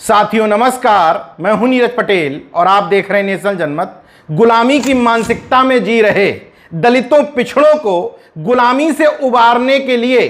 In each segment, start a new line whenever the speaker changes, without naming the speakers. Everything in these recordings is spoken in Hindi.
साथियों नमस्कार, मैं हूं नीरज पटेल और आप देख रहे हैं नेशनल जनमत। गुलामी की मानसिकता में जी रहे दलितों पिछड़ों को गुलामी से उबारने के लिए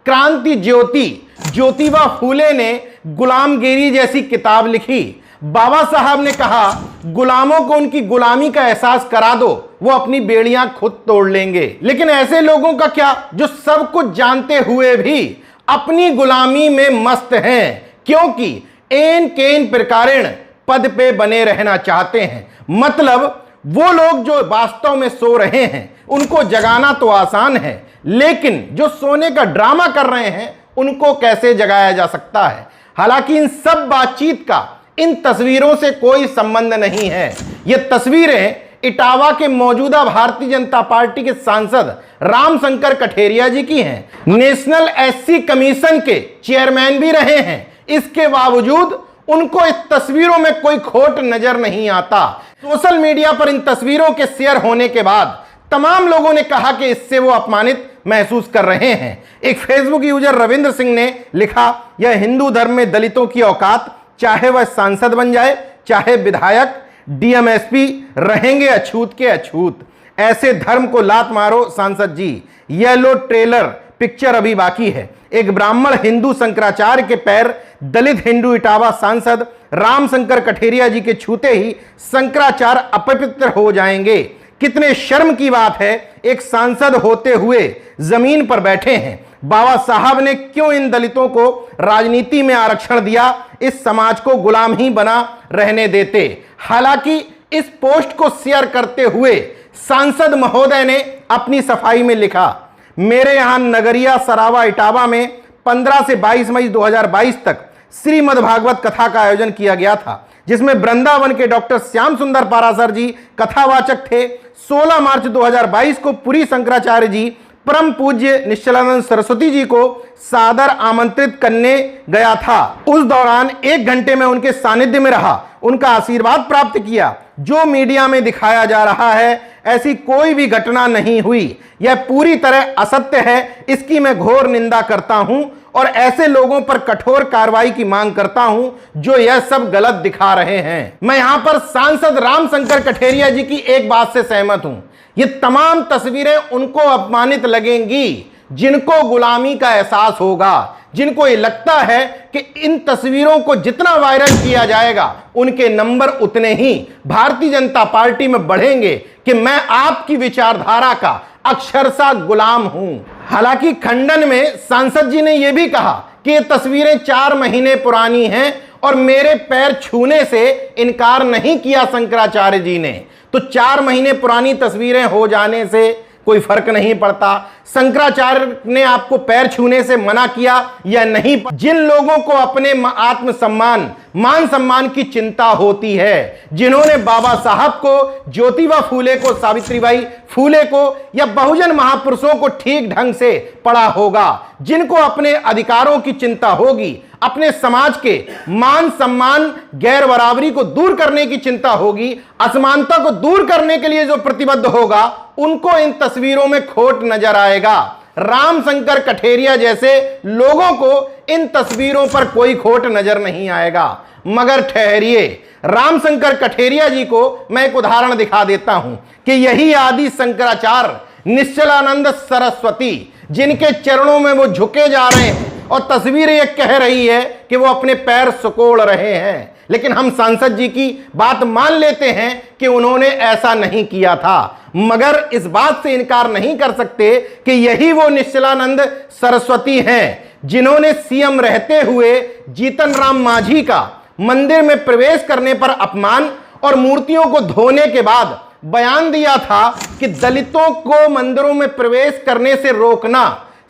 क्रांति ज्योति ज्योतिबा फूले ने गुलामगिरी जैसी किताब लिखी। बाबा साहब ने कहा, गुलामों को उनकी गुलामी का एहसास करा दो, वो अपनी बेड़ियां खुद तोड़ लेंगे। लेकिन ऐसे लोगों का क्या जो सब कुछ जानते हुए भी अपनी गुलामी में मस्त हैं, क्योंकि एन केन प्रकारेण पद पे बने रहना चाहते हैं। मतलब वो लोग जो वास्तव में सो रहे हैं उनको जगाना तो आसान है, लेकिन जो सोने का ड्रामा कर रहे हैं उनको कैसे जगाया जा सकता है। हालांकि इन सब बातचीत का इन तस्वीरों से कोई संबंध नहीं है। ये तस्वीरें इटावा के मौजूदा भारतीय जनता पार्टी के सांसद रामशंकर कठेरिया जी की हैं। नेशनल एससी कमीशन के चेयरमैन भी रहे हैं। इसके बावजूद उनको इस तस्वीरों में कोई खोट नजर नहीं आता। सोशल मीडिया पर इन तस्वीरों के शेयर होने के बाद तमाम लोगों ने कहा कि इससे वो अपमानित महसूस कर रहे हैं। एक फेसबुक यूजर रविंद्र सिंह ने लिखा, यह हिंदू धर्म में दलितों की औकात, चाहे वह सांसद बन जाए चाहे विधायक, डीएमएसपी रहेंगे अछूत के अछूत। ऐसे धर्म को लात मारो सांसद जी। यह लो ट्रेलर पिक्चर अभी बाकी है। एक ब्राह्मण हिंदू शंकराचार्य के पैर दलित हिंदू इटावा सांसद रामशंकर कठेरिया जी के छूते ही शंकराचार्य अपवित्र हो जाएंगे। कितने शर्म की बात है, एक सांसद होते हुए जमीन पर बैठे हैं। बाबा साहब ने क्यों इन दलितों को राजनीति में आरक्षण दिया, इस समाज को गुलाम ही बना रहने देते। हालांकि इस पोस्ट को शेयर करते हुए सांसद महोदय ने अपनी सफाई में लिखा, मेरे यहां नगरिया सरावा इटावा में 15 से 22 मई 2022 तक श्रीमद् भागवत कथा का आयोजन किया गया था, जिसमें वृंदावन के डॉक्टर श्याम सुंदर पारासर जी कथावाचक थे। 16 मार्च 2022 को पुरी शंकराचार्य जी परम पूज्य निश्चलानंद सरस्वती जी को सादर आमंत्रित करने गया था। उस दौरान 1 घंटे में उनके सानिध्य में रहा, उनका आशीर्वाद प्राप्त किया। जो मीडिया में दिखाया जा रहा है ऐसी कोई भी घटना नहीं हुई। यह पूरी तरह असत्य है, इसकी मैं घोर निंदा करता हूं और ऐसे लोगों पर कठोर कार्रवाई की मांग करता हूं जो यह सब गलत दिखा रहे हैं। मैं यहां पर सांसद रामशंकर कठेरिया जी की एक बात से सहमत हूं, ये तमाम तस्वीरें उनको अपमानित लगेंगी जिनको गुलामी का एहसास होगा, जिनको ये लगता है कि इन तस्वीरों को जितना वायरल किया जाएगा उनके नंबर उतने ही भारतीय जनता पार्टी में बढ़ेंगे कि मैं आपकी विचारधारा का अक्षरशः गुलाम हूं। हालांकि खंडन में सांसद जी ने यह भी कहा कि ये तस्वीरें 4 महीने पुरानी हैं और मेरे पैर छूने से इनकार नहीं किया शंकराचार्य जी ने। तो 4 महीने पुरानी तस्वीरें हो जाने से कोई फर्क नहीं पड़ता। शंकराचार्य ने आपको पैर छूने से मना किया या नहीं। जिन लोगों को अपने आत्मसम्मान मान सम्मान की चिंता होती है, जिन्होंने बाबा साहब को, ज्योतिबा फूले को, सावित्रीबाई फूले को या बहुजन महापुरुषों को ठीक ढंग से पढ़ा होगा, जिनको अपने अधिकारों की चिंता होगी, अपने समाज के मान सम्मान गैर बराबरी को दूर करने की चिंता होगी, असमानता को दूर करने के लिए जो प्रतिबद्ध होगा, उनको इन तस्वीरों में खोट नजर आएगा। रामशंकर कठेरिया जैसे लोगों को इन तस्वीरों पर कोई खोट नजर नहीं आएगा। मगर ठहरिए, रामशंकर कठेरिया जी को मैं एक उदाहरण दिखा देता हूं कि यही आदि शंकराचार्य निश्चलानंद सरस्वती, जिनके चरणों में वो झुके जा रहे हैं और तस्वीर ये कह रही है कि वो अपने पैर सुकोड़ रहे हैं, लेकिन हम सांसद जी की बात मान लेते हैं कि उन्होंने ऐसा नहीं किया था। मगर इस बात से इनकार नहीं कर सकते कि यही वो निश्चलानंद सरस्वती हैं जिन्होंने सीएम रहते हुए जीतन राम मांझी का मंदिर में प्रवेश करने पर अपमान और मूर्तियों को धोने के बाद बयान दिया था कि दलितों को मंदिरों में प्रवेश करने से रोकना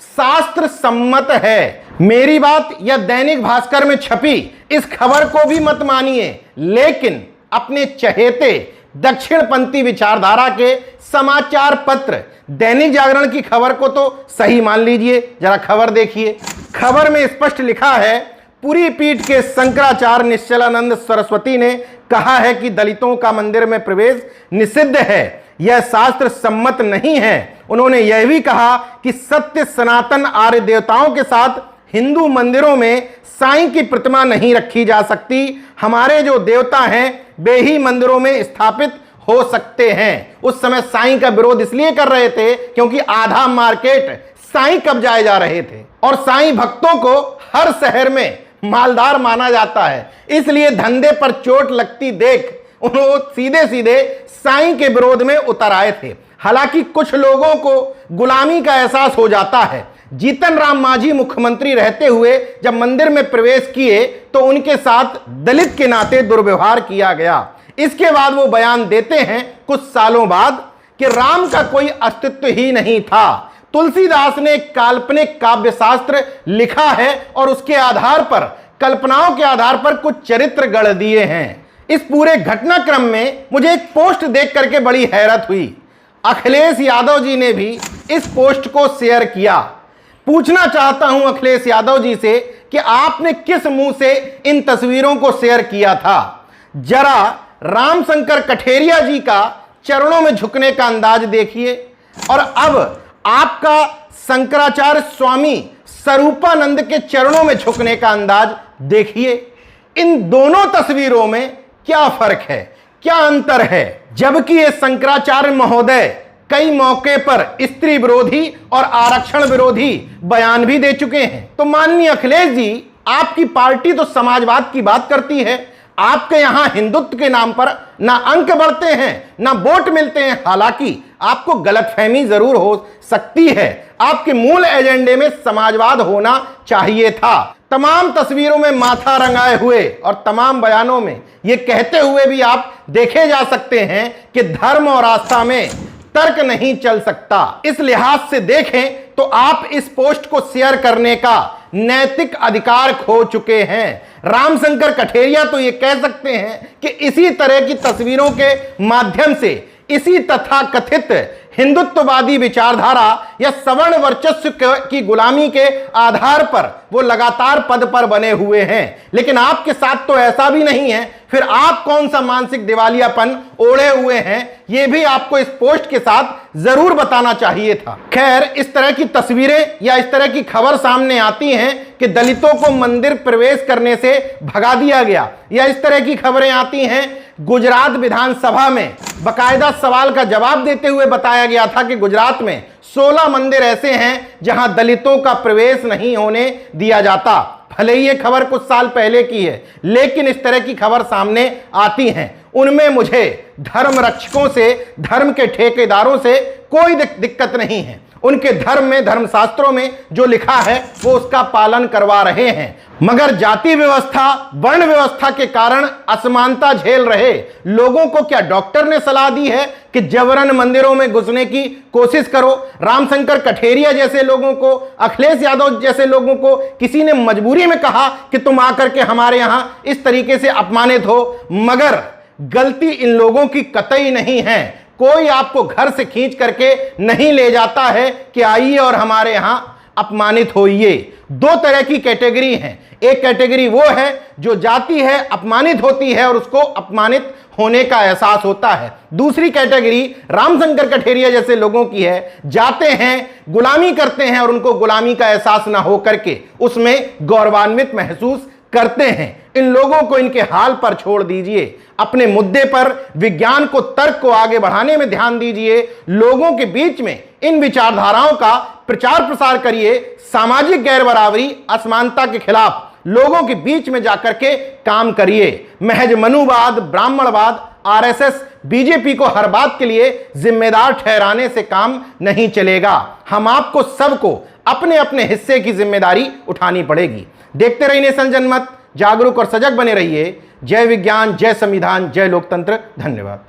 शास्त्र सम्मत है। मेरी बात या दैनिक भास्कर में छपी इस खबर को भी मत मानिए, लेकिन अपने चहेते दक्षिणपंथी विचारधारा के समाचार पत्र दैनिक जागरण की खबर को तो सही मान लीजिए। जरा खबर देखिए। खबर में स्पष्ट लिखा है, पुरी पीठ के शंकराचार्य निश्चलानंद सरस्वती ने कहा है कि दलितों का मंदिर में प्रवेश निषिद्ध है, यह शास्त्र सम्मत नहीं है। उन्होंने यह भी कहा कि सत्य सनातन आर्य देवताओं के साथ हिंदू मंदिरों में साईं की प्रतिमा नहीं रखी जा सकती। हमारे जो देवता हैं वे ही मंदिरों में स्थापित हो सकते हैं। उस समय साईं का विरोध इसलिए कर रहे थे क्योंकि आधा मार्केट साईं कब्जाए जा रहे थे और साईं भक्तों को हर शहर में मालदार माना जाता है। इसलिए धंधे पर चोट लगती देख उन्होंने सीधे सीधे साईं के विरोध में उतर आए थे। हालांकि कुछ लोगों को गुलामी का एहसास हो जाता है। जीतन राम मांझी मुख्यमंत्री रहते हुए जब मंदिर में प्रवेश किए तो उनके साथ दलित के नाते दुर्व्यवहार किया गया। इसके बाद वो बयान देते हैं कुछ सालों बाद कि राम का कोई अस्तित्व ही नहीं था। तुलसीदास ने एक काल्पनिक काव्य शास्त्र लिखा है और उसके आधार पर, कल्पनाओं के आधार पर कुछ चरित्र गढ़ दिए हैं। इस पूरे घटनाक्रम में मुझे एक पोस्ट देख करके बड़ी हैरत हुई। अखिलेश यादव जी ने भी इस पोस्ट को शेयर किया। पूछना चाहता हूं अखिलेश यादव जी से कि आपने किस मुंह से इन तस्वीरों को शेयर किया था। जरा रामशंकर कठेरिया जी का चरणों में झुकने का अंदाज देखिए और अब आपका शंकराचार्य स्वामी स्वरूपानंद के चरणों में झुकने का अंदाज देखिए। इन दोनों तस्वीरों में क्या फर्क है, क्या अंतर है? जबकि ये शंकराचार्य महोदय कई मौके पर स्त्री विरोधी और आरक्षण विरोधी बयान भी दे चुके हैं। तो माननीय अखिलेश जी, आपकी पार्टी तो समाजवाद की बात करती है, आपके यहां हिंदुत्व के नाम पर ना अंक बढ़ते हैं ना वोट मिलते हैं। हालांकि आपको गलतफहमी जरूर हो सकती है, आपके मूल एजेंडे में समाजवाद होना चाहिए था। तमाम तस्वीरों में माथा रंगाए हुए और तमाम बयानों में यह कहते हुए भी आप देखे जा सकते हैं कि धर्म और आस्था में तर्क नहीं चल सकता। इस लिहाज से देखें तो आप इस पोस्ट को शेयर करने का नैतिक अधिकार खो चुके हैं। रामशंकर कठेरिया तो ये कह सकते हैं कि इसी तरह की तस्वीरों के माध्यम से इसी तथाकथित हिंदुत्ववादी विचारधारा या सवर्ण वर्चस्व की गुलामी के आधार पर वो लगातार पद पर बने हुए हैं। लेकिन आपके साथ तो ऐसा भी नहीं है। फिर आप कौन सा मानसिक दिवालियापन ओढ़े हुए हैं, ये भी आपको इस पोस्ट के साथ जरूर बताना चाहिए था। खैर, इस तरह की तस्वीरें या इस तरह की खबर सामने आती हैं कि दलितों को मंदिर प्रवेश करने से भगा दिया गया, या इस तरह की खबरें आती हैं गुजरात विधानसभा में बाकायदा सवाल का जवाब देते हुए बताया गया था कि गुजरात में 16 मंदिर ऐसे हैं जहां दलितों का प्रवेश नहीं होने दिया जाता। भले ही ये खबर कुछ साल पहले की है, लेकिन इस तरह की खबर सामने आती हैं। उनमें मुझे धर्म रक्षकों से, धर्म के ठेकेदारों से कोई दिक्कत नहीं है। उनके धर्म में, धर्मशास्त्रों में जो लिखा है वो उसका पालन करवा रहे हैं। मगर जाति व्यवस्था, वर्ण व्यवस्था के कारण असमानता झेल रहे लोगों को क्या डॉक्टर ने सलाह दी है कि जबरन मंदिरों में घुसने की कोशिश करो? रामशंकर कठेरिया जैसे लोगों को, अखिलेश यादव जैसे लोगों को किसी ने मजबूरी में कहा कि तुम आकर के हमारे यहां इस तरीके से अपमानित हो? मगर गलती इन लोगों की कतई नहीं है। कोई आपको घर से खींच करके नहीं ले जाता है कि आइए और हमारे यहां अपमानित होइए। दो तरह की कैटेगरी हैं। एक कैटेगरी वो है जो जाती है, अपमानित होती है और उसको अपमानित होने का एहसास होता है। दूसरी कैटेगरी रामशंकर कठेरिया जैसे लोगों की है, जाते हैं, गुलामी करते हैं और उनको गुलामी का एहसास ना हो करके उसमें गौरवान्वित महसूस करते हैं। इन लोगों को इनके हाल पर छोड़ दीजिए। अपने मुद्दे पर विज्ञान को, तर्क को आगे बढ़ाने में ध्यान दीजिए। लोगों के बीच में इन विचारधाराओं का प्रचार प्रसार करिए। सामाजिक गैरबराबरी, असमानता के खिलाफ लोगों के बीच में जाकर के काम करिए। महज मनुवाद, ब्राह्मणवाद, आरएसएस, बीजेपी को हर बात के लिए जिम्मेदार ठहराने से काम नहीं चलेगा। हम आपको सबको अपने अपने हिस्से की जिम्मेदारी उठानी पड़ेगी। देखते रहिए नेशन जनमत, जागरूक और सजग बने रहिए। जय विज्ञान, जय संविधान, जय लोकतंत्र। धन्यवाद।